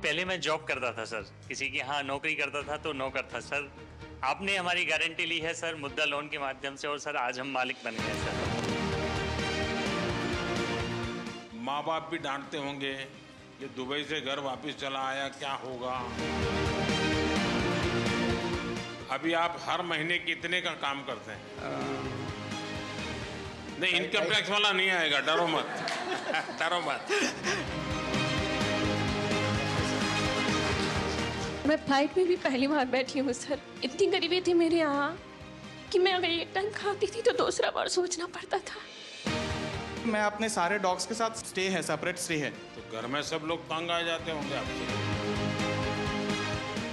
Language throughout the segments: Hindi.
पहले मैं जॉब करता था सर, किसी के यहाँ नौकरी करता था तो नौकर था सर। आपने हमारी गारंटी ली है सर मुद्रा लोन के माध्यम से, और सर आज हम मालिक बन गए सर। माँ बाप भी डांटते होंगे, ये दुबई से घर वापस चला आया, क्या होगा। अभी आप हर महीने कितने का काम करते हैं? नहीं, इनकम टैक्स वाला नहीं आएगा, डरो मत। डरो मत। मैं फ्लाइट में भी पहली बार बैठी हूँ सर। इतनी गरीबी थी मेरे यहाँ कि मैं अगर एक टाइम खाती थी तो दूसरा बार सोचना पड़ता था। मैं अपने सारे डॉग्स के साथ स्टे है, सेपरेट स्टे है। तो घर में सब लोग तंग आ जाते होंगे आपसे।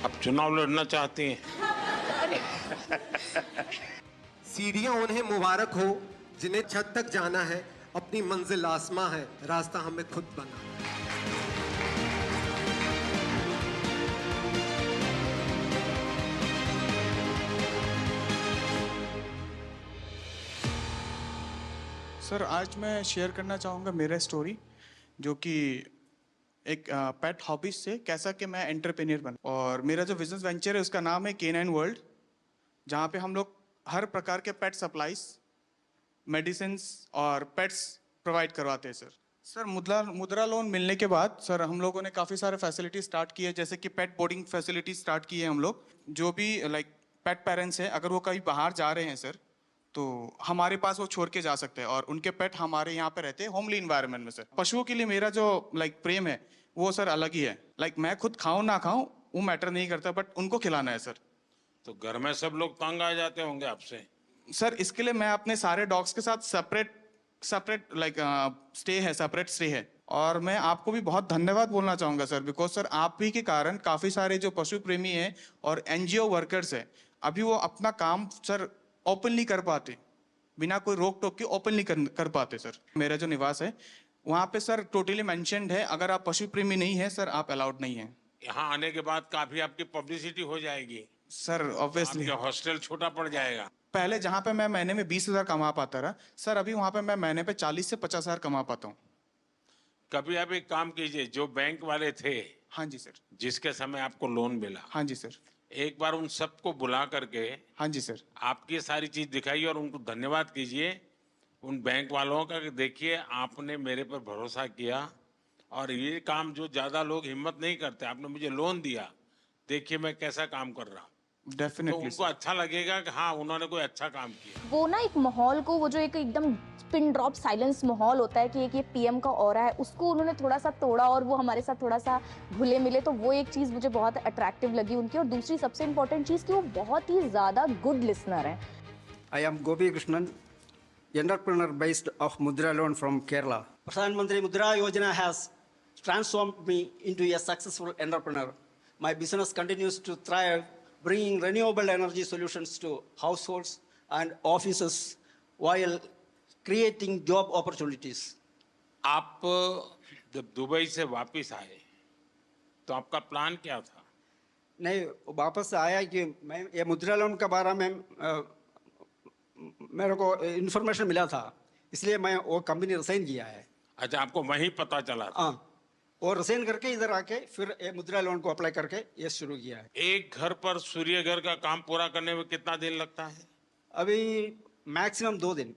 अब चुनाव लड़ना चाहती हैं? सीढ़ियां उन्हें मुबारक हो जिन्हें छत तक जाना है, अपनी मंजिल आसमां है, रास्ता हमें खुद बना। सर आज मैं शेयर करना चाहूँगा मेरा स्टोरी, जो कि एक पेट हॉबीज से कैसा कि मैं एंटरप्रेन्योर बना। और मेरा जो बिजनेस वेंचर है उसका नाम है K9 वर्ल्ड, जहाँ पे हम लोग हर प्रकार के पेट सप्लाईज, मेडिसिन और पेट्स प्रोवाइड करवाते हैं सर मुद्रा लोन मिलने के बाद सर हम लोगों ने काफ़ी सारे फैसिलिटी स्टार्ट किए, जैसे कि पेट बोर्डिंग फैसिलिटी स्टार्ट की है हम लोग। जो भी पेट पेरेंट्स हैं, अगर वो कहीं बाहर जा रहे हैं सर, तो हमारे पास वो छोड़ के जा सकते हैं और उनके पेट हमारे यहाँ पे रहते हैं होमली इन्वायरमेंट में सर। पशुओं के लिए मेरा जो प्रेम है वो सर अलग ही है। मैं खुद खाऊं ना खाऊं वो मैटर नहीं करता, बट उनको खिलाना है सर। तो घर में सब लोग तंग आ जाते होंगे आपसे। सर इसके लिए मैं अपने सारे डॉग्स के साथ सेपरेट स्टे है, सेपरेट स्टे है। और मैं आपको भी बहुत धन्यवाद बोलना चाहूँगा सर, बिकॉज सर आप भी के कारण काफ़ी सारे जो पशु प्रेमी हैं और NGO वर्कर्स हैं, अभी वो अपना काम सर ओपनली कर पाते, बिना कोई रोक टोक के ओपनली कर पाते सर। मेरा जो निवास है वहाँ पे सर टोटली मेंशन्ड है, अगर आप पशु प्रेमी नहीं है सर आप अलाउड नहीं है। यहाँ आने के बाद काफी आपकी पब्लिसिटी हो जाएगी सर ऑब्वियसली। हॉस्टल छोटा पड़ जाएगा। पहले जहाँ पे मैं महीने में 20,000 कमा पाता रहा सर, अभी वहाँ पे मैं महीने पे 40 से 50,000 कमा पाता हूँ। कभी आप एक काम कीजिए, जो बैंक वाले थे, हाँ जी सर, जिसके समय आपको लोन मिला, हाँ जी सर, एक बार उन सबको बुला करके, हाँ जी सर, आपकी सारी चीज दिखाइए और उनको धन्यवाद कीजिए उन बैंक वालों का कि देखिए आपने मेरे पर भरोसा किया और ये काम जो ज्यादा लोग हिम्मत नहीं करते, आपने मुझे लोन दिया, देखिए मैं कैसा काम कर रहा हूँ। तो डेफिनेटली उनको अच्छा लगेगा कि हाँ उन्होंने कोई अच्छा काम किया। वो ना एक माहौल को, वो जो एक एकदम पिन ड्रॉप साइलेंस माहौल होता है कि एक ये PM का ऑरा है, उसको उन्होंने थोड़ा सा तोड़ा और वो हमारे साथ थोड़ा सा घुले मिले। तो वो एक चीज़ मुझे बहुत अट्रैक्टिव लगी उनकी। और दूसरी सबसे इम्पोर्टेंट चीज़ कि वो बहुत ही ज़्यादा गुड लिसनर हैं। I am Gopi Krishnan, entrepreneur based of Mudra Loan from Kerala. Pradhan Mantri Mudra Yojana has transformed me into a successful entrepreneur. My business continues to thrive, bringing renewable energy solutions to households and offices while creating job opportunities. आप जब दुबई से वापस आए तो आपका प्लान क्या था? नहीं, वापस आया कि मैं ये मुद्रा लोन के बारे में मेरे को इन्फॉर्मेशन मिला था, इसलिए मैं वो कंपनी रिसाइन किया है। अच्छा, आपको वहीं पता चला था? हाँ, और रिसाइन करके इधर आके फिर ये मुद्रा लोन को अप्लाई करके ये शुरू किया है। एक घर पर सूर्य घर का काम पूरा करने में कितना दिन लगता है? अभी मैक्सिमम 2 दिन।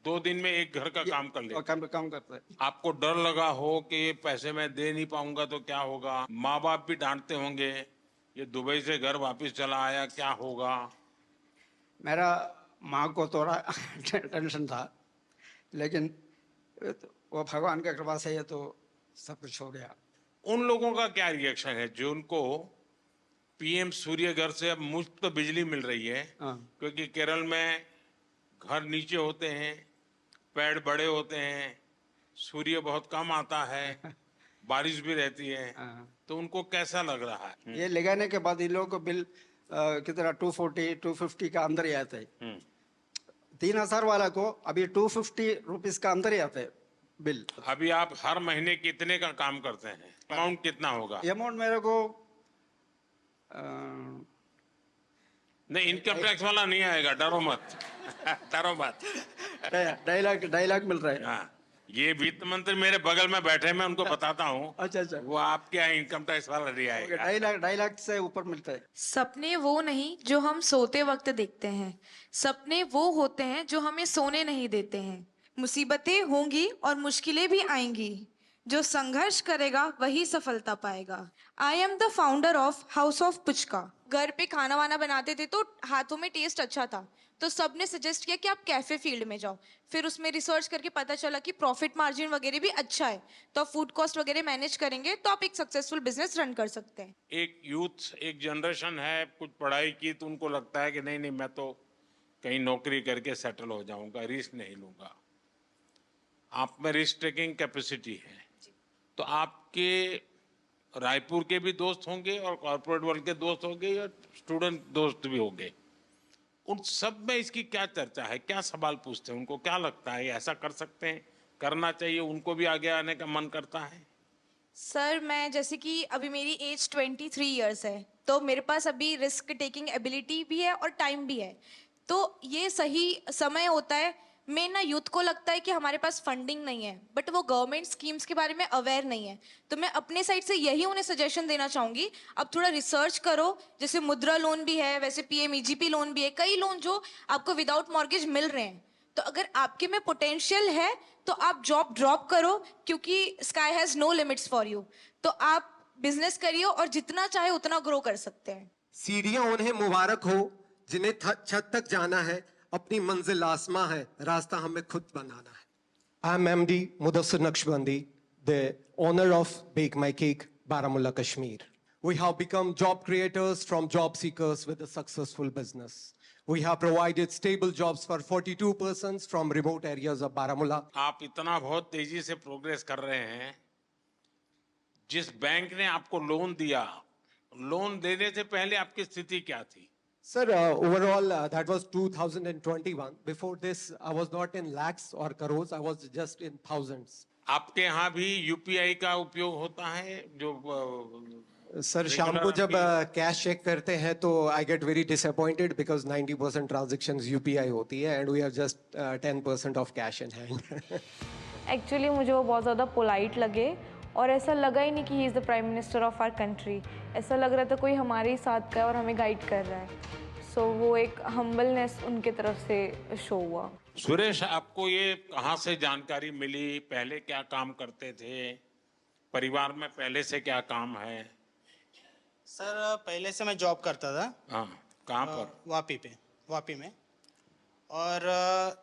2 दिन में एक घर का काम कर ले। काम करते हैं। आपको डर लगा हो कि ये पैसे मैं दे नहीं पाऊंगा तो क्या होगा? माँ बाप भी डांटते होंगे, ये दुबई से घर वापस चला आया, क्या होगा? मेरा माँ को थोड़ा टेंशन था, लेकिन वो भगवान की कृपा से ये तो सब कुछ हो गया। उन लोगों का क्या रिएक्शन है जो उनको PM सूर्य घर से अब मुफ्त बिजली मिल रही है? क्योंकि केरल में घर नीचे होते हैं, पेड़ बड़े होते हैं, सूर्य बहुत कम आता है, बारिश भी रहती है, तो उनको कैसा लग रहा है? ये लगाने के बाद इन लोगों को बिल कितना 240-250 का अंदर ही आता है। 3,000 वाला को अभी 250 रुपीज का अंदर ही आता है बिल। अभी आप हर महीने कितने का काम करते हैं? अमाउंट कितना होगा? अमाउंट मेरे को नहीं, इनकम टैक्स वाला नहीं आएगा, डरो मत। डरो मत। 2.5 लाख मिल रहा है। हाँ, ये वित्त मंत्री मेरे बगल में बैठे, मैं उनको बताता हूँ। अच्छा अच्छा, वो आपके यहाँ इनकम टैक्स वाला नहीं आएगा। 2.5 लाख से ऊपर मिलता है। सपने वो नहीं जो हम सोते वक्त देखते हैं, सपने वो होते हैं जो हमें सोने नहीं देते हैं। मुसीबतें होंगी और मुश्किलें भी आएंगी, जो संघर्ष करेगा वही सफलता पाएगा। I am the founder of house of puchka. घर पे खाना वाना बनाते थे तो हाथों में टेस्ट अच्छा था, तो सबने सजेस्ट किया कि आप कैफे फील्ड में जाओ। फिर उसमें रिसर्च करके पता चला कि प्रॉफिट मार्जिन वगैरह भी अच्छा है, तो आप फूड कॉस्ट वगैरह मैनेज करेंगे तो आप एक सक्सेसफुल बिजनेस रन कर सकते हैं। एक यूथ, एक जनरेशन है, कुछ पढ़ाई की तो उनको लगता है कि नहीं नहीं, मैं तो कहीं नौकरी करके सेटल हो जाऊंगा, रिस्क नहीं लूंगा। आप में रिस्क टेकिंग कैपेसिटी है, तो आपके रायपुर के भी दोस्त होंगे और कॉर्पोरेट वर्ल्ड के दोस्त होंगे या स्टूडेंट दोस्त भी होंगे। उन सब में इसकी क्या चर्चा है, क्या सवाल पूछते हैं, उनको क्या लगता है ऐसा कर सकते हैं, करना चाहिए, उनको भी आगे आने का मन करता है? सर मैं जैसे कि अभी मेरी एज 23 इयर्स है, तो मेरे पास अभी रिस्क टेकिंग एबिलिटी भी है और टाइम भी है, तो ये सही समय होता है। मेन ना यूथ को लगता है कि हमारे पास फंडिंग नहीं है, बट वो गवर्नमेंट स्कीम्स के बारे में अवेयर नहीं है, तो मैं अपने साइड से यही उन्हें सजेशन देना चाहूँगी, अब थोड़ा रिसर्च करो। जैसे मुद्रा लोन भी है, वैसे PMEGP लोन भी है, कई लोन जो आपको विदाउट मॉर्गेज मिल रहे हैं। तो अगर आपके में पोटेंशियल है तो आप जॉब ड्रॉप करो, क्योंकि sky has no limits for you. तो आप बिजनेस करिए और जितना चाहे उतना ग्रो कर सकते हैं। सीढ़ियां उन्हें मुबारक हो जिन्हें छत तक जाना है, अपनी मंजिल आसमां है, रास्ता हमें खुद बनाना है। I am MD Mudassir Naqshbandi, the owner of Bake My Cake, Baramulla, Kashmir. We have become job creators from job seekers with a successful business. We have provided stable jobs for 42 persons from remote areas of Baramulla. आप इतना बहुत तेजी से प्रोग्रेस कर रहे हैं, जिस बैंक ने आपको लोन दिया, लोन देने से पहले आपकी स्थिति क्या थी? Sir, overall, that was 2021. Before this, I was not in lakhs or crores. I was just in thousands. आपके यहाँ भी UPI का उपयोग होता है? जो सर शाम को जब कैश चेक करते हैं तो I get very disappointed because 90% transactions UPI होती है and we have just 10% of cash in hand. Actually मुझे वो बहुत ज़्यादा पोलाइट लगे और ऐसा लगा ही नहीं कि he is the prime minister of our country. ऐसा लग रहा था कोई हमारे ही साथ का है और हमें गाइड कर रहा है। सो वो एक हम्बलनेस उनके तरफ से शो हुआ। सुरेश, आपको ये कहाँ से जानकारी मिली? पहले क्या काम करते थे? परिवार में पहले से क्या काम है? सर पहले से मैं जॉब करता था। हाँ, कहाँ पर? वापी में। और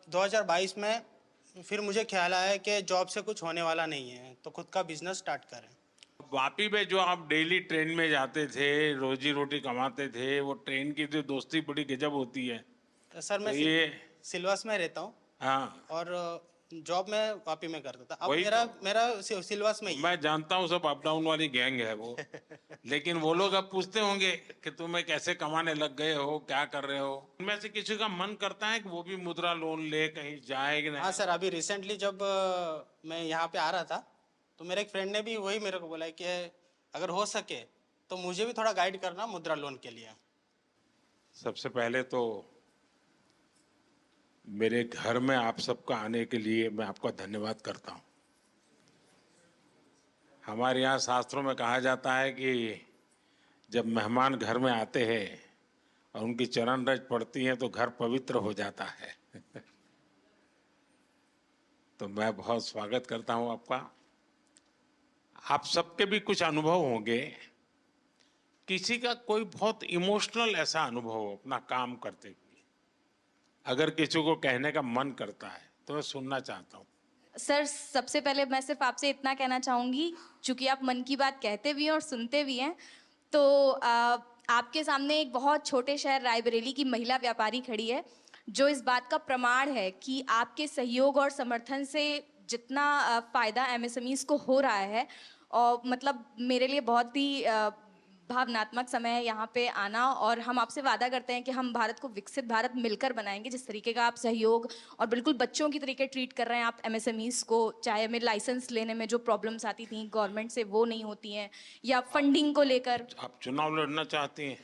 2022 में फिर मुझे ख्याल आया कि जॉब से कुछ होने वाला नहीं है, तो खुद का बिजनेस स्टार्ट करें। वापी में जो आप डेली ट्रेन में जाते थे, रोजी रोटी कमाते थे, वो ट्रेन की जो दोस्ती बड़ी गजब होती है। सर मैं तो ये सिलवास में रहता हूँ। हाँ, और जॉब में वापी में करता था। अब वही मेरा सिलवास में ही है। मैं जानता हूँ, सब अप डाउन वाली गैंग है वो। लेकिन वो लोग अब पूछते होंगे कि तुम्हें कैसे कमाने लग गए हो, क्या कर रहे हो? उनमें से किसी का मन करता है कि वो भी मुद्रा लोन ले कहीं जाए कि नहीं? हाँ सर, अभी रिसेंटली जब मैं यहाँ पे आ रहा था तो मेरे एक फ्रेंड ने भी वही मेरे को बोला कि अगर हो सके तो मुझे भी थोड़ा गाइड करना मुद्रा लोन के लिए। सबसे पहले तो मेरे घर में आप सबका आने के लिए मैं आपका धन्यवाद करता हूँ। हमारे यहाँ शास्त्रों में कहा जाता है कि जब मेहमान घर में आते हैं और उनकी चरण रज पड़ती हैं तो घर पवित्र हो जाता है। तो मैं बहुत स्वागत करता हूँ आपका। आप सबके भी कुछ अनुभव होंगे, किसी का कोई बहुत इमोशनल ऐसा अनुभव हो अपना काम करते हुए, अगर किसी को कहने का मन करता है तो मैं सुनना चाहता हूँ। सर सबसे पहले मैं सिर्फ आपसे इतना कहना चाहूँगी, चूँकि आप मन की बात कहते भी हैं और सुनते भी हैं, तो आपके सामने एक बहुत छोटे शहर रायबरेली की महिला व्यापारी खड़ी है, जो इस बात का प्रमाण है कि आपके सहयोग और समर्थन से जितना फ़ायदा MSMEs को हो रहा है, और मतलब मेरे लिए बहुत ही भावनात्मक समय है यहाँ पे आना। और हम आपसे वादा करते हैं कि हम भारत को विकसित भारत मिलकर बनाएंगे। जिस तरीके का आप सहयोग और बिल्कुल बच्चों की तरीके ट्रीट कर रहे हैं आप MSMEs को, चाहे हमें लाइसेंस लेने में जो प्रॉब्लम्स आती थी गवर्नमेंट से वो नहीं होती हैं, या फंडिंग को लेकर। आप चुनाव लड़ना चाहती हैं?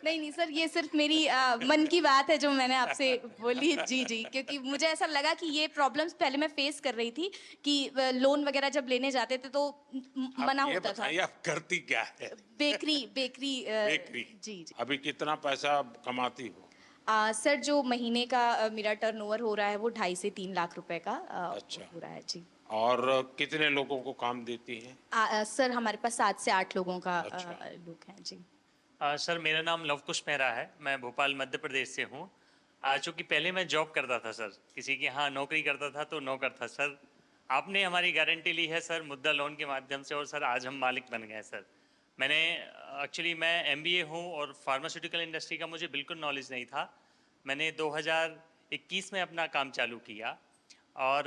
नहीं नहीं सर, ये सिर्फ मेरी मन की बात है जो मैंने आपसे बोली। जी जी, क्योंकि मुझे ऐसा लगा कि ये प्रॉब्लम्स पहले मैं फेस कर रही थी कि लोन वगैरह जब लेने जाते थे तो मना ये होता था। बताइए आप करती क्या है? Bakery bakery bakery. जी जी। अभी कितना पैसा कमाती हो? सर जो महीने का मेरा टर्नओवर हो रहा है वो 2.5 से 3 लाख रुपए का अच्छा। हो रहा है जी। और कितने लोगों को काम देती है? सर हमारे पास 7 से 8 लोगों का अच्छा। लोग हैं जी। सर मेरा नाम लवकुश मेहरा है, मैं भोपाल मध्य प्रदेश से हूँ। चूँकि पहले मैं जॉब करता था सर, किसी के यहाँ नौकरी करता था तो नौकर था सर। आपने हमारी गारंटी ली है सर मुद्रा लोन के माध्यम से, और सर आज हम मालिक बन गए सर। मैंने एक्चुअली मैं MBA हूँ और फार्मास्यूटिकल इंडस्ट्री का मुझे बिल्कुल नॉलेज नहीं था। मैंने 2021 में अपना काम चालू किया और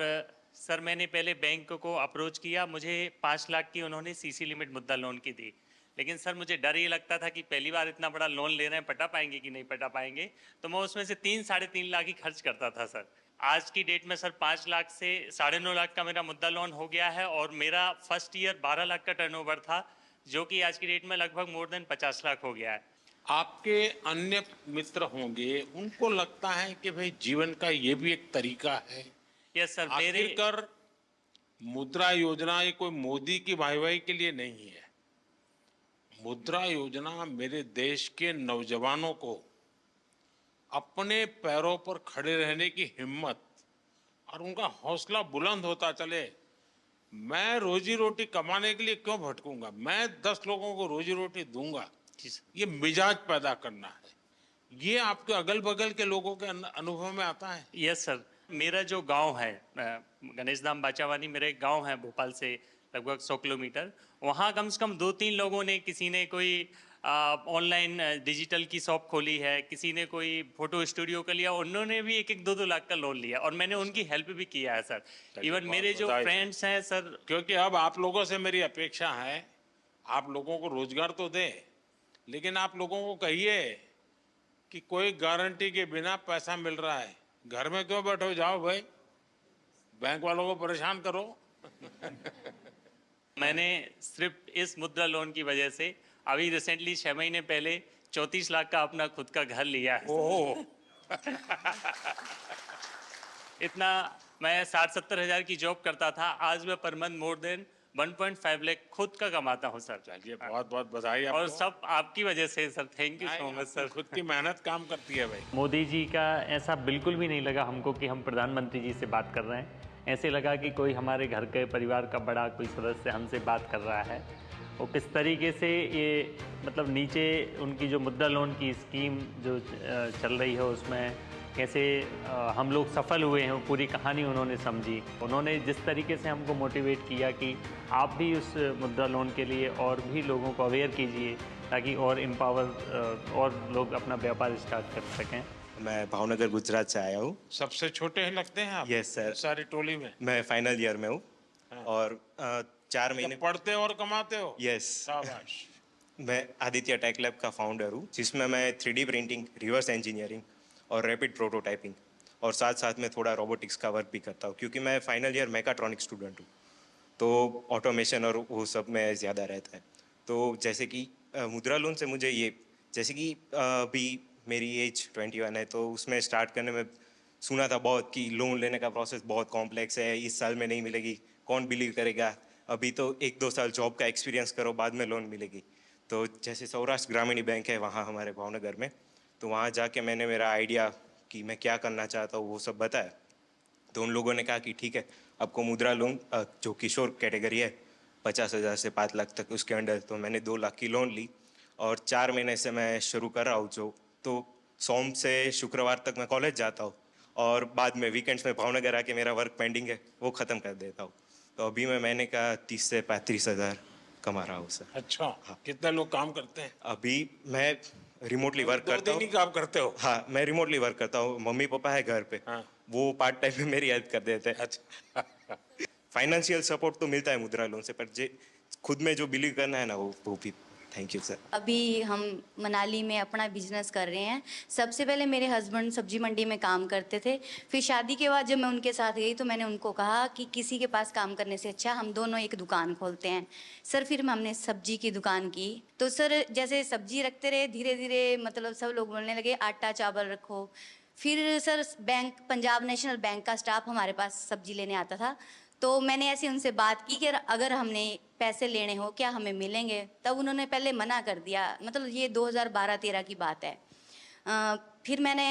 सर मैंने पहले बैंक को अप्रोच किया, मुझे 5 लाख की उन्होंने CC लिमिट मुद्रा लोन की दी। लेकिन सर मुझे डर ये लगता था कि पहली बार इतना बड़ा लोन ले रहे हैं, पटा पाएंगे कि नहीं पटा पाएंगे, तो मैं उसमें से 3-3.5 लाख ही खर्च करता था सर। आज की डेट में सर 5 लाख से 9.5 लाख का मेरा मुद्रा लोन हो गया है और मेरा फर्स्ट ईयर 12 लाख का टर्नओवर था, जो कि आज की डेट में लगभग मोर देन 50 लाख हो गया है। आपके अन्य मित्र होंगे, उनको लगता है कि भाई जीवन का ये भी एक तरीका है। यस सर, मेरे आखिरकार मुद्रा योजना ये कोई मोदी की वाहवाही के लिए नहीं है। मुद्रा योजना मेरे देश के नौजवानों को अपने पैरों पर खड़े रहने की हिम्मत और उनका हौसला बुलंद होता चले। मैं रोजी रोटी कमाने के लिए क्यों भटकूंगा, मैं 10 लोगों को रोजी रोटी दूंगा, ये मिजाज पैदा करना है। ये आपके अगल बगल के लोगों के अनुभव में आता है? यस सर, मेरा जो गांव है गणेश धाम बाचावानी, मेरा एक गांव है भोपाल से लगभग 100 किलोमीटर। वहाँ कम से कम 2-3 लोगों ने, किसी ने कोई ऑनलाइन डिजिटल की शॉप खोली है, किसी ने कोई फोटो स्टूडियो का लिया, उन्होंने भी 1-1, 2-2 लाख का लोन लिया और मैंने उनकी हेल्प भी किया है सर। इवन मेरे जो फ्रेंड्स हैं सर, क्योंकि अब आप लोगों से मेरी अपेक्षा है, आप लोगों को रोजगार तो दे, लेकिन आप लोगों को कहिए कि कोई गारंटी के बिना पैसा मिल रहा है, घर में क्यों बैठो, जाओ भाई बैंक वालों को परेशान करो। मैंने सिर्फ इस मुद्रा लोन की वजह से अभी रिसेंटली 6 महीने पहले 34 लाख का अपना खुद का घर लिया है। ओह इतना मैं 60-70 हज़ार की जॉब करता था, आज मैं per month more than 1.5 lakh खुद का कमाता हूँ सर। चलिए बहुत बहुत बधाई आपको। और सब आपकी वजह से sir, thank you so much sir. खुद की मेहनत काम करती है भाई। मोदी जी का ऐसा बिल्कुल भी नहीं लगा हमको कि हम प्रधानमंत्री जी से बात कर रहे हैं। ऐसे लगा कि कोई हमारे घर के परिवार का बड़ा कोई सदस्य हमसे बात कर रहा है। वो किस तरीके से ये मतलब नीचे उनकी जो मुद्रा लोन की स्कीम जो चल रही है उसमें कैसे हम लोग सफल हुए हैं, वो पूरी कहानी उन्होंने समझी। उन्होंने जिस तरीके से हमको मोटिवेट किया कि आप भी उस मुद्रा लोन के लिए और भी लोगों को अवेयर कीजिए ताकि और एम्पावर और लोग अपना व्यापार स्टार्ट कर सकें। मैं भावनगर गुजरात से आया हूँ। सबसे छोटे हैं लगते हैं आप? Yes sir. सारी टोली में मैं फाइनल ईयर में हूँ। और 4 महीने पढ़ते और कमाते हो? यस। शाबाश। मैं आदित्य टेक लैब का फाउंडर हूँ, जिसमें मैं 3D प्रिंटिंग, रिवर्स इंजीनियरिंग और रैपिड प्रोटोटाइपिंग और साथ साथ में थोड़ा रोबोटिक्स का वर्क भी करता हूँ, क्योंकि मैं फाइनल ईयर मैकाट्रॉनिक स्टूडेंट हूँ, तो ऑटोमेशन और वो सब में ज़्यादा रहता है। तो जैसे कि मुद्रा लोन से मुझे ये, जैसे कि अभी मेरी एज 21 है, तो उसमें स्टार्ट करने में सुना था बहुत कि लोन लेने का प्रोसेस बहुत कॉम्प्लेक्स है, इस साल में नहीं मिलेगी, कौन बिलीव करेगा, अभी तो 1-2 साल जॉब का एक्सपीरियंस करो बाद में लोन मिलेगी। तो जैसे सौराष्ट्र ग्रामीण बैंक है वहाँ हमारे भावनगर में, तो वहाँ जाके मैंने मेरा आइडिया कि मैं क्या करना चाहता हूँ वो सब बताया। तो उन लोगों ने कहा कि ठीक है, आपको मुद्रा लोन जो किशोर कैटेगरी है 50,000 से 5 लाख तक उसके अंडर, तो मैंने 2 लाख की लोन ली और 4 महीने से मैं शुरू कर रहा हूँ। जो तो सोम से शुक्रवार तक मैं कॉलेज जाता हूँ और बाद में वीकेंड्स में भावनगर आके मेरा वर्क पेंडिंग है वो ख़त्म कर देता हूँ। तो अभी मैं महीने का 30 से 35 हज़ार कमा रहा हूँ सर। अच्छा, हाँ। कितने लोग काम करते हैं? अभी मैं रिमोटली वर्क करता हूँ। 2 दिन ही काम करते हो? हाँ, मैं रिमोटली वर्क करता हूँ। मम्मी पापा है घर पे, हाँ। वो पार्ट टाइम में मेरी हेल्प कर देते हैं। अच्छा। फाइनेंशियल सपोर्ट तो मिलता है मुद्रा लोन से, पर जे खुद में जो बिलीव करना है ना वो भी थैंक यू सर। अभी हम मनाली में अपना बिजनेस कर रहे हैं। सबसे पहले मेरे हस्बैंड सब्जी मंडी में काम करते थे। फिर शादी के बाद जब मैं उनके साथ गई तो मैंने उनको कहा कि किसी के पास काम करने से अच्छा हम दोनों एक दुकान खोलते हैं। सर फिर हमने सब्जी की दुकान की। तो सर जैसे सब्जी रखते रहे, धीरे धीरे मतलब सब लोग बोलने लगे आटा चावल रखो। फिर sir bank, Punjab national bank का स्टाफ हमारे पास सब्जी लेने आता था। तो मैंने ऐसे उनसे बात की कि अगर हमने पैसे लेने हो क्या हमें मिलेंगे? तब उन्होंने पहले मना कर दिया। मतलब ये 2012-13 की बात है। फिर मैंने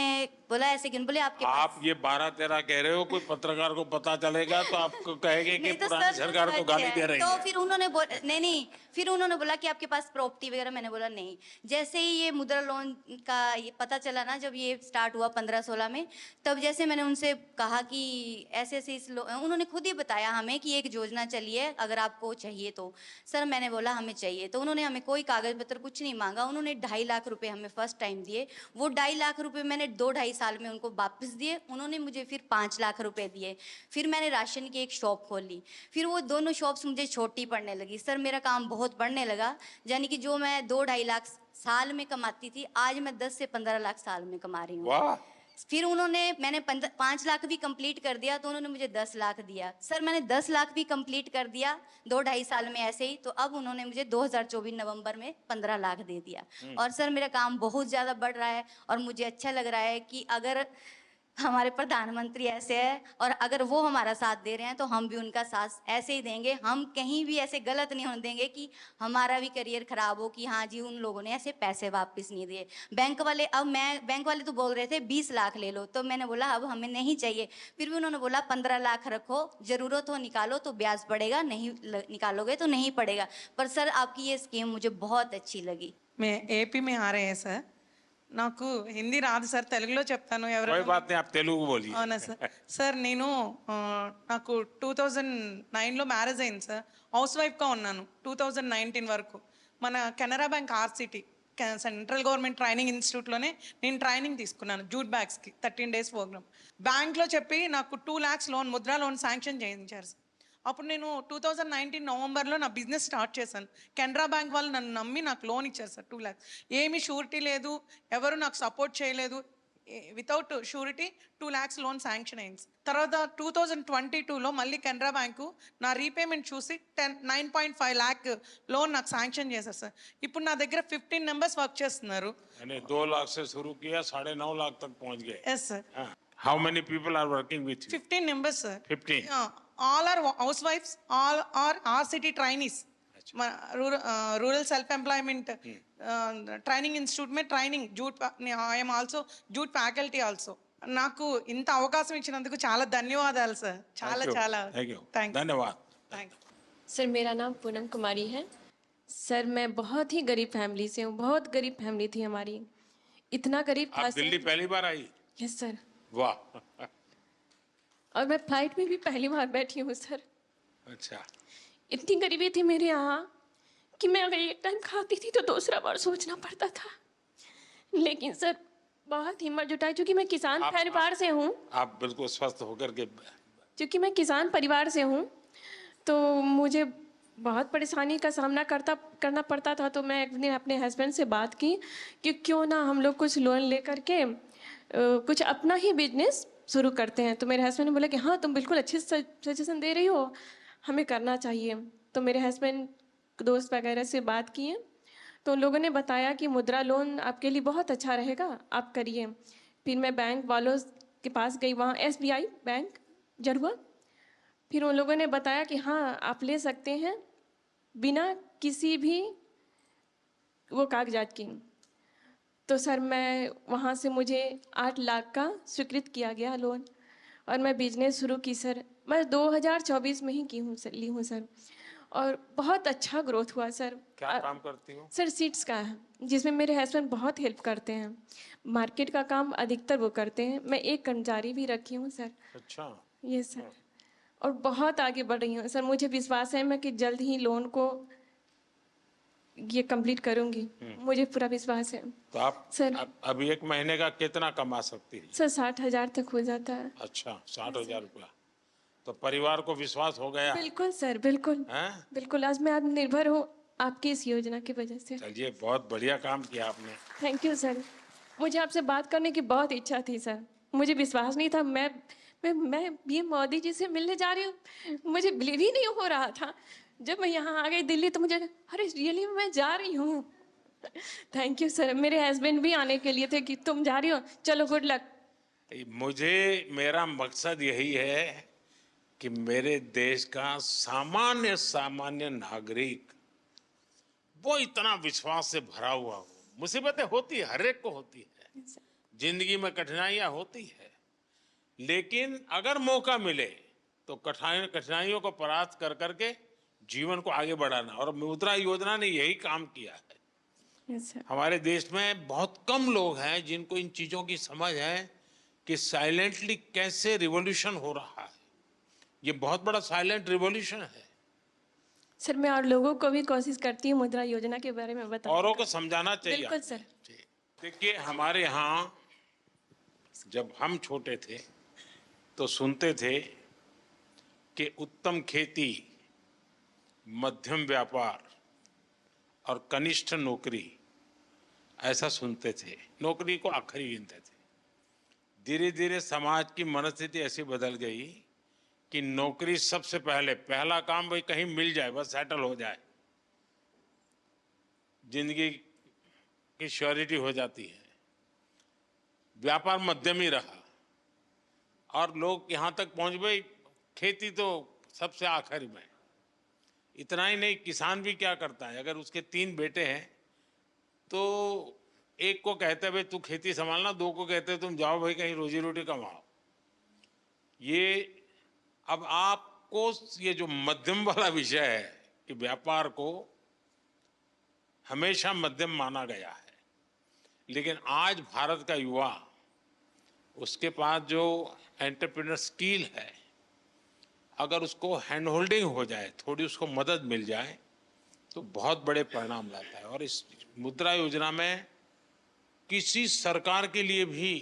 बोला ऐसे क्यों? बोले आपके आप ये 12-13 कह रहे हो, कोई पत्रकार को पता चलेगा तो आपको कहेंगे कि तो पुरानी सरकार को गाली दे रही तो है। फिर उन्होंने नहीं, फिर उन्होंने बोला कि आपके पास प्रॉपर्टी वगैरह। मैंने बोला नहीं। जैसे ही ये मुद्रा लोन का ये पता चला ना, जब ये स्टार्ट हुआ 15-16 में, तब जैसे मैंने उनसे कहा कि ऐसे ऐसे उन्होंने खुद ही बताया हमें कि एक योजना चली है, अगर आपको चाहिए तो। सर मैंने बोला हमें चाहिए, तो उन्होंने हमें कोई कागज पत्र कुछ नहीं मांगा। उन्होंने 2.5 लाख रुपए हमें फर्स्ट टाइम दिए। वो 2.5 लाख रुपए मैंने 2-2.5 साल में उनको वापस दिए। उन्होंने मुझे फिर 5 लाख रुपए दिए। फिर मैंने राशन की एक शॉप खोली। फिर वो दोनों शॉप्स मुझे छोटी पड़ने लगी। सर मेरा काम बहुत बढ़ने लगा, यानी कि जो मैं 2-2.5 लाख साल में कमाती थी, आज मैं 10 से 15 लाख साल में कमा रही हूँ। वाह। फिर मैंने 5 लाख भी कंप्लीट कर दिया तो उन्होंने मुझे 10 लाख दिया। सर मैंने 10 लाख भी कंप्लीट कर दिया 2-2.5 साल में ऐसे ही, तो अब उन्होंने मुझे 2024 नवंबर में 15 लाख दे दिया। और सर मेरा काम बहुत ज़्यादा बढ़ रहा है और मुझे अच्छा लग रहा है कि अगर हमारे प्रधानमंत्री ऐसे है और अगर वो हमारा साथ दे रहे हैं तो हम भी उनका साथ ऐसे ही देंगे। हम कहीं भी ऐसे गलत नहीं होने देंगे कि हमारा भी करियर खराब हो कि हाँ जी उन लोगों ने ऐसे पैसे वापस नहीं दिए। बैंक वाले तो बोल रहे थे 20 लाख ले लो, तो मैंने बोला अब हमें नहीं चाहिए। फिर भी उन्होंने बोला 15 लाख रखो, जरूरत हो निकालो तो ब्याज पड़ेगा, नहीं निकालोगे तो नहीं पड़ेगा। पर सर आपकी ये स्कीम मुझे बहुत अच्छी लगी। मैं एपी में आ रहे हैं सर। నాకు హిందీ రాదు సార్, తెలుగులో చెప్తాను. कोई बात नहीं, आप तेलुगु बोलिए. అవునా సార్? సార్ నేను నాకు 2009లో మ్యారేజ్ అయింది సార్. హౌస్ వైఫ్గా ఉన్నాను 2019 వరకు. మన Canara bank RCT central government training ఇన్స్టిట్యూట్లోనే నేను ట్రైనింగ్ తీసుకున్నాను జూట్ బ్యాగ్స్కి 13 days ప్రోగ్రామ్. బ్యాంక్లో చెప్పి నాకు 2 lakhs loan, Mudra loan sanction చేయించారు సార్. అప్పుడు నేను 2019 నవంబర్లో నా బిజినెస్ స్టార్ట్ చేశాను. కెనరా బ్యాంక్ వాళ్ళు నన్ను నమ్మి నాకు లోన్ ఇచ్చారు సార్ 2 lakhs. ఏమీ షూరిటీ లేదు, ఎవరు నాకు సపోర్ట్ చేయలేదు. Without surety 2 lakhs loan sanction అయింది. తర్వాత 2022లో మళ్ళీ కెనరా బ్యాంకు నా రీపేమెంట్ చూసి 9.5 lakh లోన్ నాకు శాంక్షన్ చేశారు సార్. ఇప్పుడు నా దగ్గర 15 members వర్క్ చేస్తున్నారు. 2 लाख से शुरू किया, 9.5 लाख तक पहुंच गए. Yes sir. How many people are working with you? 15 members sir. 15. All are housewives, all are RCT trainees. Rural self employment training institute में training jute. I am also jute faculty also. నాకు ఇంత అవకాశం ఇచ్చినందుకు చాలా ధన్యవాదాలు సార్. చాలా చాలా धन्यवाद. Thank you. सर मेरा नाम पूनम कुमारी है। सर मैं बहुत ही गरीब फैमिली से हूँ, बहुत गरीब फैमिली थी हमारी। इतना गरीब था आप दिल्ली पहली बार आई? Yes sir. वाह। और मैं फ्लाइट में भी पहली बार बैठी हूँ सर। अच्छा। इतनी गरीबी थी मेरे यहाँ कि मैं अगर एक टाइम खाती थी तो दूसरा बार सोचना पड़ता था। लेकिन सर बहुत हिम्मत जुटाई, क्योंकि मैं किसान परिवार से हूँ। आप बिल्कुल स्वस्थ होकर के, क्योंकि मैं किसान परिवार से हूँ तो मुझे बहुत परेशानी का सामना करना पड़ता था। तो मैं एक दिन अपने हस्बैंड से बात की कि क्यों ना हम लोग कुछ लोन लेकर के कुछ अपना ही बिजनेस शुरू करते हैं। तो मेरे हस्बैंड ने बोला कि हाँ तुम बिल्कुल अच्छे सजेशन दे रही हो, हमें करना चाहिए। तो मेरे हस्बैंड दोस्त वगैरह से बात किए तो उन लोगों ने बताया कि मुद्रा लोन आपके लिए बहुत अच्छा रहेगा, आप करिए। फिर मैं बैंक वालों के पास गई, वहाँ SBI बैंक जरुआ। फिर उन लोगों ने बताया कि हाँ आप ले सकते हैं बिना किसी भी वो कागजात की। तो सर मैं वहाँ से मुझे 8 लाख का स्वीकृत किया गया लोन और मैं बिजनेस शुरू की सर। मैं 2024 में ही ली हूँ सर और बहुत अच्छा ग्रोथ हुआ सर। क्या काम करती हो? सर सीड्स का है, जिसमें मेरे हस्बैंड बहुत हेल्प करते हैं। मार्केट का काम अधिकतर वो करते हैं, मैं एक कर्मचारी भी रखी हूँ सर। अच्छा। ये सर, और बहुत आगे बढ़ रही हूँ सर। मुझे विश्वास है मैं कि जल्द ही लोन को ये कंप्लीट करूँगी, मुझे पूरा विश्वास है। तो आप सर अभी 1 महीने का कितना कमा सकती है? सर 60,000 तक हो जाता है। अच्छा, 60,000 रुपया। तो परिवार को विश्वास हो गया? बिल्कुल सर, बिल्कुल हैं? बिल्कुल। आज मैं आत्मनिर्भर हूँ आपकी इस योजना की वजह से। चलिए, बहुत बढ़िया काम किया आपने। Thank you sir. मुझे आपसे बात करने की बहुत इच्छा थी सर। मुझे विश्वास नहीं था मैं ये मोदी जी से मिलने जा रही हूँ। मुझे बिलीव ही नहीं हो रहा था। जब मैं यहाँ आ गई दिल्ली तो मुझे अरे रियली मैं जा रही हूँ। Thank you sir. मेरे हस्बैंड भी आने के लिए थे कि तुम जा रही हो, चलो गुड लक। मेरा मकसद यही है कि मेरे देश का सामान्य सामान्य नागरिक वो इतना विश्वास से भरा हुआ हो। मुसीबतें होती है, हर एक को होती है, जिंदगी में कठिनाइयां होती है, लेकिन अगर मौका मिले तो कठिनाइयों को परास्त कर करके जीवन को आगे बढ़ाना, और मुद्रा योजना ने यही काम किया है। हमारे देश में बहुत कम लोग हैं जिनको इन चीजों की समझ है कि साइलेंटली कैसे रिवॉल्यूशन हो रहा है। ये बहुत बड़ा साइलेंट रिवॉल्यूशन है। सर मैं और लोगों को भी कोशिश करती हूँ मुद्रा योजना के बारे में बताने औरों का। को समझाना चाहिए। बिल्कुल सर। देखिए, हमारे यहाँ जब हम छोटे थे तो सुनते थे कि उत्तम खेती, मध्यम व्यापार और कनिष्ठ नौकरी, ऐसा सुनते थे। नौकरी को आखिरी गिनते थे। धीरे धीरे समाज की मनस्थिति ऐसी बदल गई कि नौकरी सबसे पहला काम भाई कहीं मिल जाए, बस सेटल हो जाए, जिंदगी की श्योरिटी हो जाती है। व्यापार मध्यम ही रहा और लोग यहाँ तक पहुंच गए, खेती तो सबसे आखिर में। इतना ही नहीं, किसान भी क्या करता है, अगर उसके 3 बेटे हैं तो एक को कहते हैं भाई तू खेती संभालना, 2 को कहते हैं तुम जाओ भाई कहीं रोजी रोटी कमाओ। ये अब आपको ये जो मध्यम वाला विषय है कि व्यापार को हमेशा मध्यम माना गया है, लेकिन आज भारत का युवा, उसके पास जो एंटरप्रेन्योर स्किल है, अगर उसको हैंड होल्डिंग हो जाए, थोड़ी उसको मदद मिल जाए तो बहुत बड़े परिणाम लाता है। और इस मुद्रा योजना में किसी सरकार के लिए भी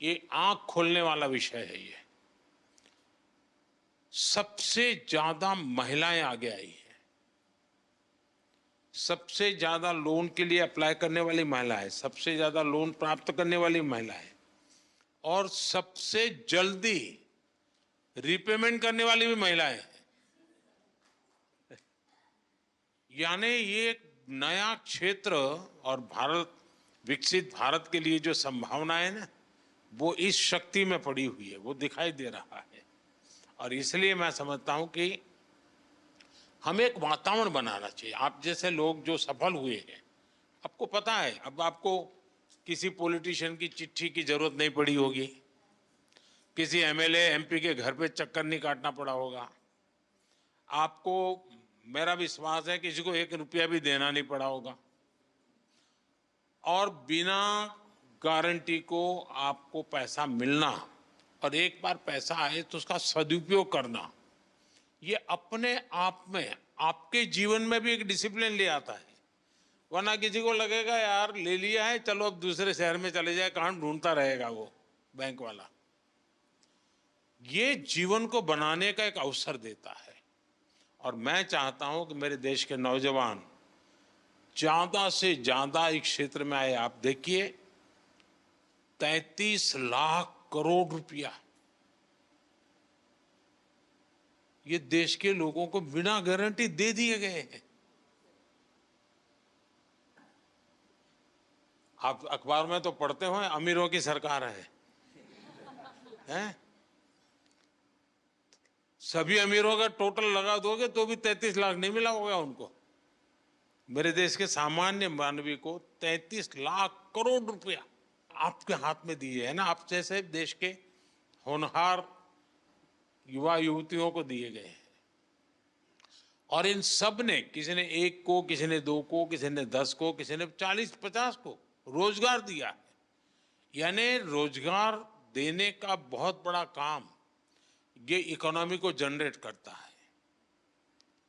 ये आंख खोलने वाला विषय है। ये सबसे ज्यादा महिलाएं आगे आई हैं, सबसे ज्यादा लोन के लिए अप्लाई करने वाली महिलाएं, सबसे ज्यादा लोन प्राप्त करने वाली महिलाएं, और सबसे जल्दी रिपेमेंट करने वाली भी महिलाएं हैं। यानी ये एक नया क्षेत्र, और भारत, विकसित भारत के लिए जो संभावना है ना, वो इस शक्ति में पड़ी हुई है, वो दिखाई दे रहा है। और इसलिए मैं समझता हूं कि हमें एक वातावरण बनाना चाहिए। आप जैसे लोग जो सफल हुए हैं, आपको पता है, अब आपको किसी पॉलिटिशियन की चिट्ठी की जरूरत नहीं पड़ी होगी, किसी एमएलए एमपी के घर पे चक्कर नहीं काटना पड़ा होगा, आपको, मेरा विश्वास है, किसी को 1 रुपया भी देना नहीं पड़ा होगा, और बिना गारंटी को आपको पैसा मिलना, और एक बार पैसा आए तो उसका सदुपयोग करना, ये अपने आप में आपके जीवन में भी एक डिसिप्लिन ले आता है। वरना किसी को लगेगा यार ले लिया है, चलो अब दूसरे शहर में चले जाए, कहाँ ढूंढता रहेगा वो बैंक वाला। ये जीवन को बनाने का एक अवसर देता है। और मैं चाहता हूं कि मेरे देश के नौजवान ज्यादा से ज्यादा इस क्षेत्र में आए। आप देखिए, 33 लाख करोड़ रुपया ये देश के लोगों को बिना गारंटी दे दिए गए हैं। आप अखबार में तो पढ़ते हो अमीरों की सरकार है, हैं? सभी अमीरों का टोटल लगा दोगे तो भी 33 लाख नहीं मिला होगा उनको। मेरे देश के सामान्य मानवी को 33 लाख करोड़ रुपया आपके हाथ में दिए है ना, आप जैसे देश के होनहार युवा युवतियों को दिए गए हैं। और इन सब ने, किसी ने 1 को, किसी ने 2 को, किसी ने 10 को, किसी ने 40-50 को रोजगार दिया है। यानी रोजगार देने का बहुत बड़ा काम ये इकोनॉमी को जनरेट करता है।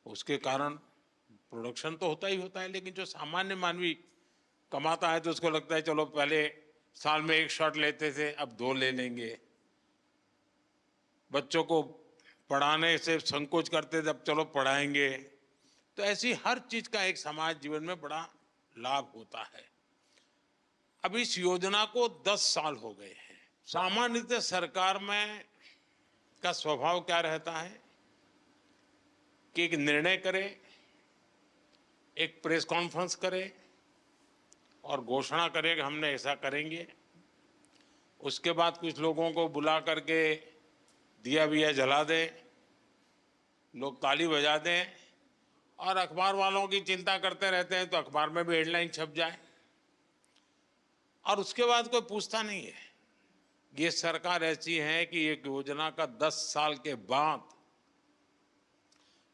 उसके कारण प्रोडक्शन तो होता ही होता है, लेकिन जो सामान्य मानवी कमाता है तो उसको लगता है चलो पहले साल में 1 शॉट लेते थे, अब 2 ले लेंगे। बच्चों को पढ़ाने से संकोच करते थे, अब चलो पढ़ाएंगे। तो ऐसी हर चीज का एक समाज जीवन में बड़ा लाभ होता है। अब इस योजना को 10 साल हो गए हैं। सामान्यतः सरकार में का स्वभाव क्या रहता है कि एक निर्णय करे, एक प्रेस कॉन्फ्रेंस करे और घोषणा करे कि हमने ऐसा करेंगे। उसके बाद कुछ लोगों को बुला करके दिया विया जला दें, लोग ताली बजा दें और अखबार वालों की चिंता करते रहते हैं तो अखबार में भी हेडलाइन छप जाए और उसके बाद कोई पूछता नहीं है। ये सरकार ऐसी है कि एक योजना का 10 साल के बाद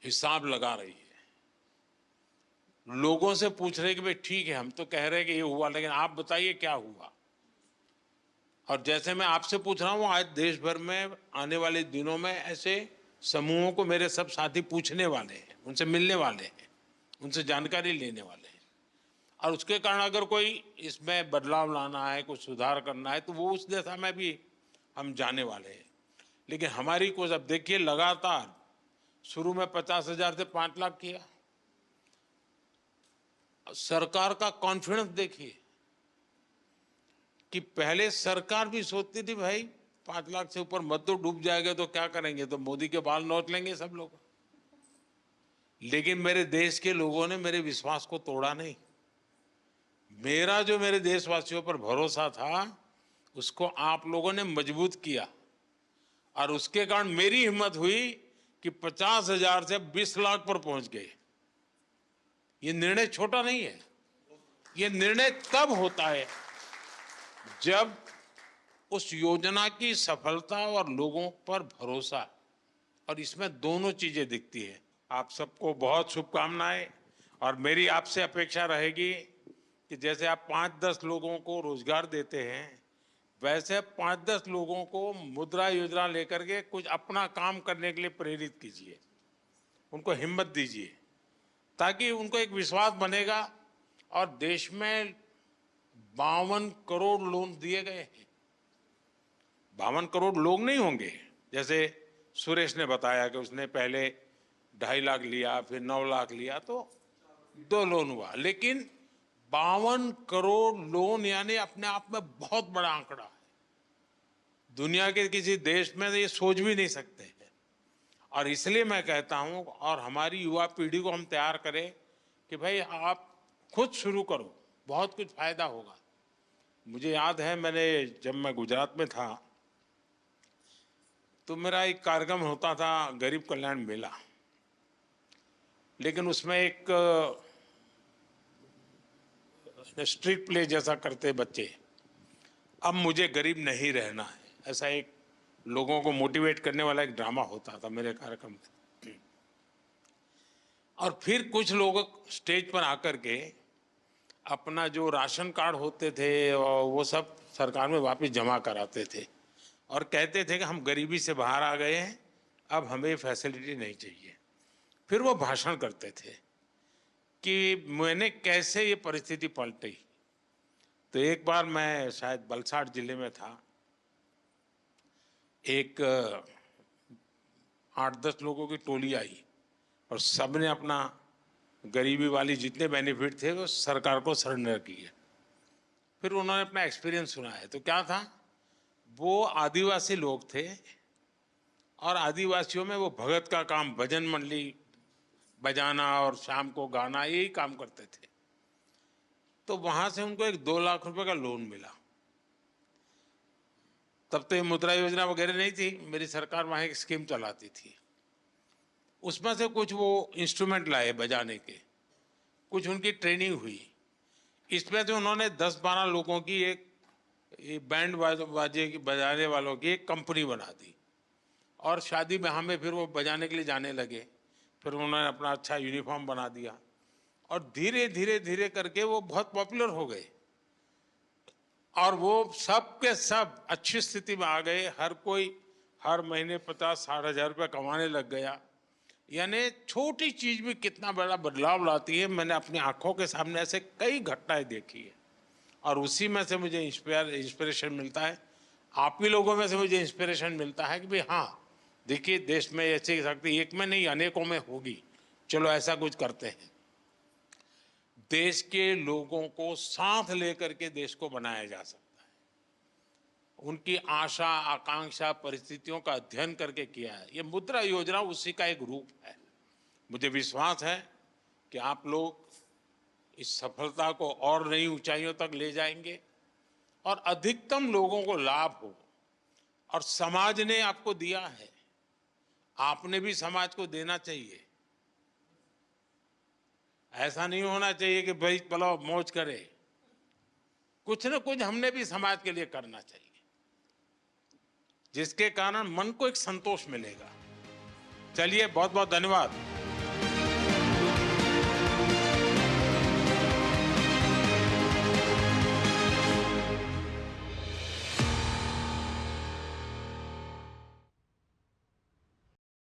हिसाब लगा रही है, लोगों से पूछ रहे कि भाई ठीक है हम तो कह रहे हैं कि ये हुआ, लेकिन आप बताइए क्या हुआ। और जैसे मैं आपसे पूछ रहा हूं, आज देश भर में आने वाले दिनों में ऐसे समूहों को मेरे सब साथी पूछने वाले हैं, उनसे मिलने वाले हैं, उनसे जानकारी लेने वाले हैं। और उसके कारण अगर कोई इसमें बदलाव लाना है, कुछ सुधार करना है, तो वो उस दिशा में भी हम जाने वाले हैं। लेकिन हमारी कोशिश, अब देखिए लगातार शुरू में 50,000 से 5 लाख किया। सरकार का कॉन्फिडेंस देखिए कि पहले सरकार भी सोचती थी भाई 5 लाख से ऊपर मत तो डूब जाएगा तो क्या करेंगे, तो मोदी के बाल नोच लेंगे सब लोग। लेकिन मेरे देश के लोगों ने मेरे विश्वास को तोड़ा नहीं। मेरा जो मेरे देशवासियों पर भरोसा था उसको आप लोगों ने मजबूत किया और उसके कारण मेरी हिम्मत हुई कि 50,000 से 20 लाख पर पहुंच गए। ये निर्णय छोटा नहीं है। ये निर्णय तब होता है जब उस योजना की सफलता और लोगों पर भरोसा, और इसमें दोनों चीजें दिखती है। आप सबको बहुत शुभकामनाएं और मेरी आपसे अपेक्षा रहेगी कि जैसे आप 5-10 लोगों को रोजगार देते हैं, वैसे 5-10 लोगों को मुद्रा योजना लेकर के कुछ अपना काम करने के लिए प्रेरित कीजिए, उनको हिम्मत दीजिए, ताकि उनको एक विश्वास बनेगा। और देश में 52 करोड़ लोन दिए गए हैं। 52 करोड़ लोग नहीं होंगे, जैसे सुरेश ने बताया कि उसने पहले 2.5 लाख लिया, फिर 9 लाख लिया, तो 2 लोन हुआ। लेकिन 52 करोड़ लोन यानी अपने आप में बहुत बड़ा आंकड़ा है। दुनिया के किसी देश में ये सोच भी नहीं सकते हैं। और इसलिए मैं कहता हूं, और हमारी युवा पीढ़ी को हम तैयार करें कि भाई आप खुद शुरू करो, बहुत कुछ फायदा होगा। मुझे याद है जब मैं गुजरात में था तो मेरा एक कार्यक्रम होता था, गरीब कल्याण मेला। लेकिन उसमें एक स्ट्रीट प्ले जैसा करते बच्चे, अब मुझे गरीब नहीं रहना है, ऐसा एक लोगों को मोटिवेट करने वाला एक ड्रामा होता था मेरे कार्यक्रम में। और फिर कुछ लोग स्टेज पर आकर के अपना जो राशन कार्ड होते थे और वो सब सरकार में वापस जमा कराते थे और कहते थे कि हम गरीबी से बाहर आ गए हैं, अब हमें फैसिलिटी नहीं चाहिए। फिर वो भाषण करते थे कि मैंने कैसे ये परिस्थिति पलटी। तो एक बार मैं शायद वलसाड़ जिले में था, एक 8-10 लोगों की टोली आई और सबने अपना गरीबी वाली जितने बेनिफिट थे वो सरकार को सरेंडर किए। फिर उन्होंने अपना एक्सपीरियंस सुनाया। तो क्या था, वो आदिवासी लोग थे और आदिवासियों में वो भगत का काम, भजन मंडली बजाना और शाम को गाना, यही काम करते थे। तो वहां से उनको एक 2 लाख रुपए का लोन मिला। तब तो ये मुद्रा योजना वगैरह नहीं थी, मेरी सरकार वहां एक स्कीम चलाती थी। उसमें से कुछ वो इंस्ट्रूमेंट लाए बजाने के, कुछ उनकी ट्रेनिंग हुई। इसमें से उन्होंने 10-12 लोगों की एक बैंड बाजे की बजाने वालों की एक कंपनी बना दी और शादी ब्याह में फिर वो बजाने के लिए जाने लगे। फिर उन्होंने अपना अच्छा यूनिफॉर्म बना दिया और धीरे धीरे धीरे करके वो बहुत पॉपुलर हो गए और वो सब के सब अच्छी स्थिति में आ गए। हर कोई हर महीने 50-60 हज़ार रुपये कमाने लग गया। यानी छोटी चीज भी कितना बड़ा बदलाव लाती है। मैंने अपनी आंखों के सामने ऐसे कई घटनाएं देखी है और उसी में से मुझे इंस्पिरेशन मिलता है। आप ही लोगों में से मुझे इंस्पिरेशन मिलता है कि भाई हाँ, देखिए देश में ऐसी शक्ति एक में नहीं अनेकों में होगी। चलो ऐसा कुछ करते हैं, देश के लोगों को साथ लेकर के देश को बनाया जा सकता है। उनकी आशा आकांक्षा परिस्थितियों का अध्ययन करके किया है। ये मुद्रा योजना उसी का एक रूप है। मुझे विश्वास है कि आप लोग इस सफलता को और नई ऊंचाइयों तक ले जाएंगे और अधिकतम लोगों को लाभ हो। और समाज ने आपको दिया है, आपने भी समाज को देना चाहिए। ऐसा नहीं होना चाहिए कि भाई चलो मौज करे, कुछ न कुछ हमने भी समाज के लिए करना चाहिए, जिसके कारण मन को एक संतोष मिलेगा। चलिए, बहुत बहुत धन्यवाद।